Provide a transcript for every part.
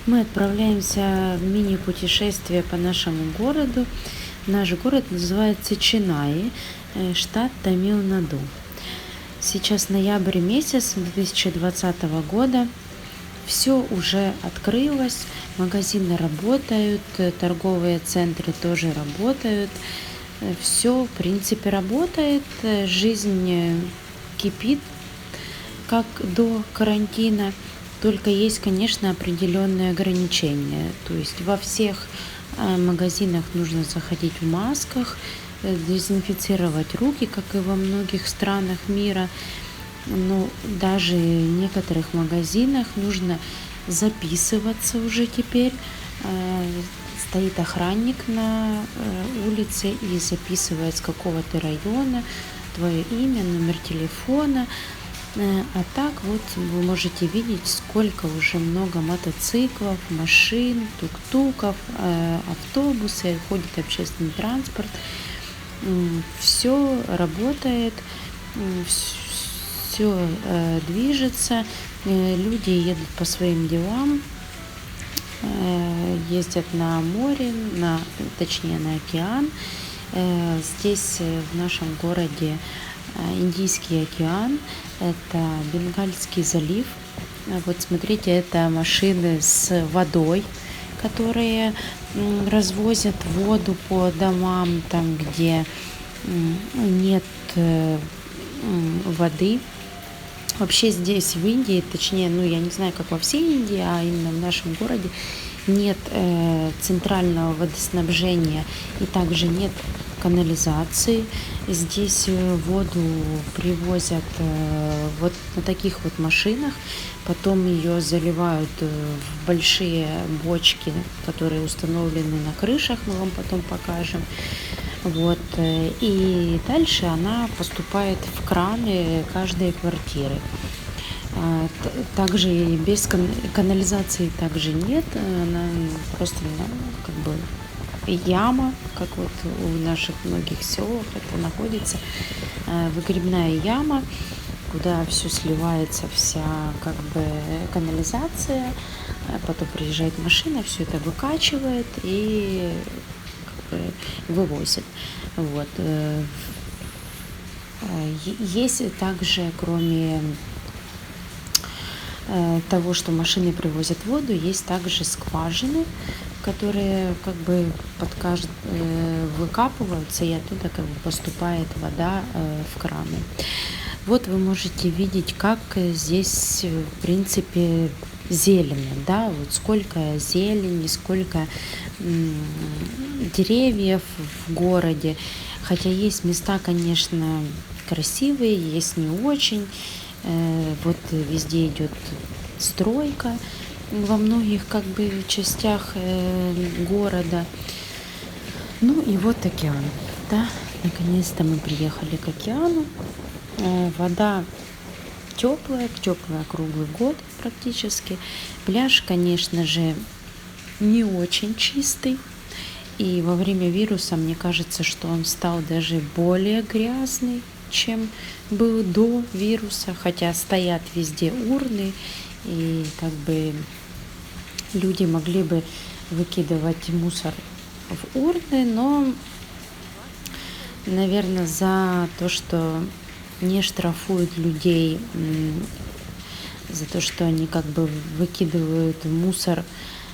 Мы отправляемся в мини-путешествие по нашему городу. Наш город называется Ченнаи, штат Тамил-Наду. Сейчас ноябрь месяц 2020 года. Все уже открылось, магазины работают, торговые центры тоже работают. Все, в принципе, работает. Жизнь кипит, как до карантина. Только есть, конечно, определенные ограничения. То есть во всех магазинах нужно заходить в масках, дезинфицировать руки, как и во многих странах мира. Но даже в некоторых магазинах нужно записываться уже теперь. Стоит охранник на улице и записывает, с какого ты района, твое имя, номер телефона. А так вот вы можете видеть, сколько уже много мотоциклов, машин, тук-туков, автобусы, ходит общественный транспорт. Все работает, все движется, люди едут по своим делам, ездят на море, точнее на океан. Здесь в нашем городе Индийский океан, это Бенгальский залив. Вот смотрите, это машины с водой, которые развозят воду по домам, там, где нет воды. Вообще здесь, в Индии, точнее, я не знаю, как во всей Индии, а именно в нашем городе, нет центрального водоснабжения и также нет канализации. Здесь воду привозят вот на таких вот машинах, потом ее заливают в большие бочки, которые установлены на крышах, мы вам потом покажем. Вот. И дальше она поступает в краны каждой квартиры. Также без канализации также нет, она просто как бы яма, как вот у наших многих селах это находится, выгребная яма, куда все сливается, вся как бы канализация, потом приезжает машина, все это выкачивает и как бы вывозит. Вот. Есть также, кроме того, что машины привозят воду, есть также скважины, которые как бы выкапываются, и оттуда как бы поступает вода в краны. Вот вы можете видеть, как здесь в принципе зелено, да, вот сколько зелени, сколько деревьев в городе. Хотя есть места, конечно, красивые, есть не очень. Вот везде идет стройка во многих как бы частях города. Ну и вот океан, да, наконец-то мы приехали к океану. Вода теплая круглый год практически. Пляж, конечно же, не очень чистый. И во время вируса, мне кажется, что он стал даже более грязный, чем был до вируса, хотя стоят везде урны, и как бы люди могли бы выкидывать мусор в урны, но, наверное, за то, что не штрафуют людей за то, что они как бы выкидывают мусор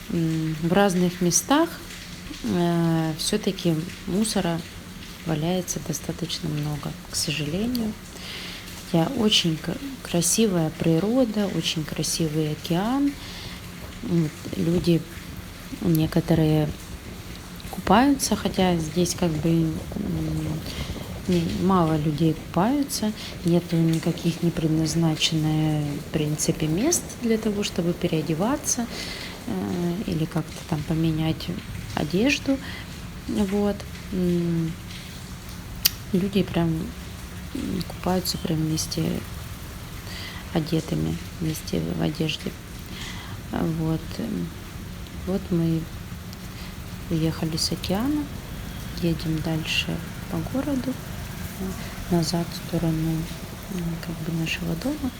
в разных местах, все-таки мусора валяется достаточно много, к сожалению. Хотя очень красивая природа, очень красивый океан. Люди некоторые купаются, хотя здесь как бы мало людей купаются, нету никаких не предназначенных, в принципе, мест для того, чтобы переодеваться или как-то там поменять одежду. Вот. Люди прям купаются прям вместе одетыми, вместе в одежде. Вот. Вот мы уехали с океана, едем дальше по городу, назад в сторону как бы нашего дома.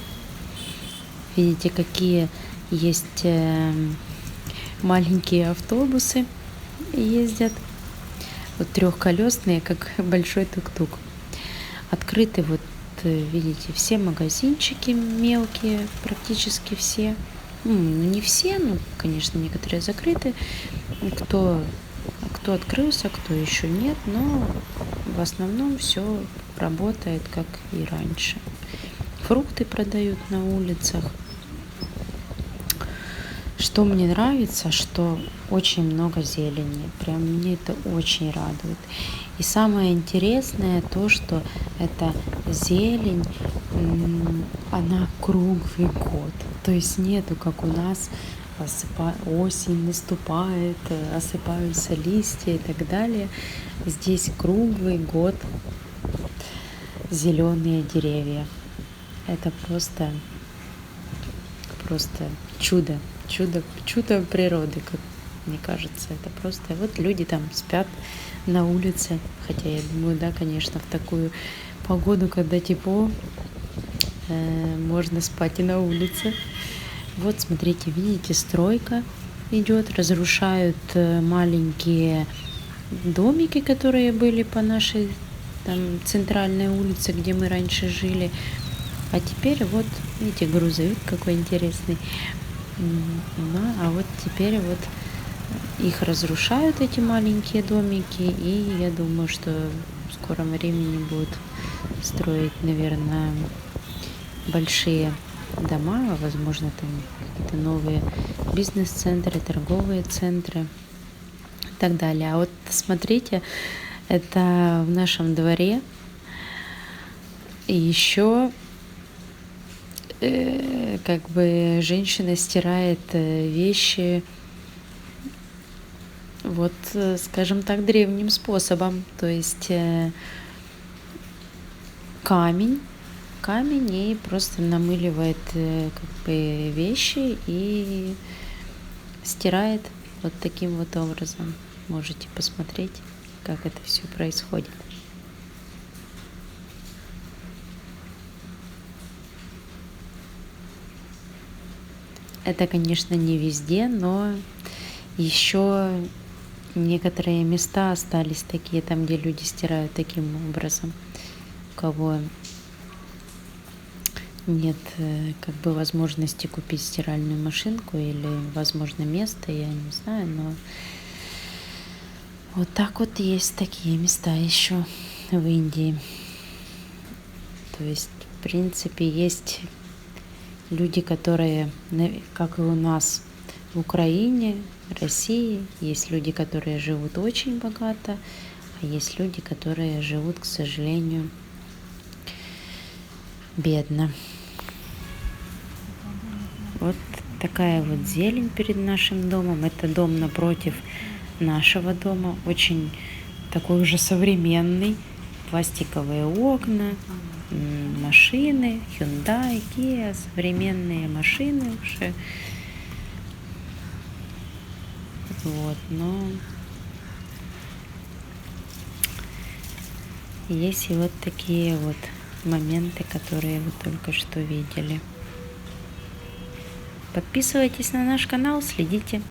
Видите, какие есть маленькие автобусы ездят, вот трехколесные, как большой тук-тук. Открыты вот, видите, все магазинчики мелкие, практически все. Ну, не все, ну, конечно, некоторые закрыты. Кто открылся, кто еще нет, но в основном все работает, как и раньше. Фрукты продают на улицах. Что мне нравится, что очень много зелени. Прям мне это очень радует. И самое интересное то, что эта зелень, она круглый год. То есть нету, как у нас, осень наступает, осыпаются листья и так далее. Здесь круглый год зеленые деревья. Это просто чудо, чудо природы, как мне кажется. Это просто вот люди там спят на улице, хотя я думаю, да, конечно, в такую погоду, когда тепло, можно спать и на улице. Вот смотрите, видите, стройка идет, разрушают маленькие домики, которые были по нашей там центральной улице, где мы раньше жили. А теперь вот, видите, грузовик какой интересный. А вот теперь вот их разрушают, эти маленькие домики, и я думаю, что в скором времени будут строить, наверное, большие дома, возможно, там какие-то новые бизнес-центры, торговые центры и так далее. А вот смотрите, это в нашем дворе еще как бы женщина стирает вещи вот, скажем так, древним способом. То есть камень и просто намыливает как бы вещи и стирает вот таким вот образом. Можете посмотреть, как это все происходит. Это, конечно, не везде, но еще некоторые места остались такие, там, где люди стирают таким образом. У кого нет как бы возможности купить стиральную машинку или, возможно, место, я не знаю, но вот так вот есть такие места еще в Индии. То есть, в принципе, есть люди, которые, как и у нас в Украине, России, есть люди, которые живут очень богато, а есть люди, которые живут, к сожалению, бедно. Вот такая вот зелень перед нашим домом. Это дом напротив нашего дома, очень такой уже современный, пластиковые окна, машины, Hyundai, Kia, современные машины уже. Вот, но есть и вот такие вот моменты, которые вы только что видели. Подписывайтесь на наш канал, следите.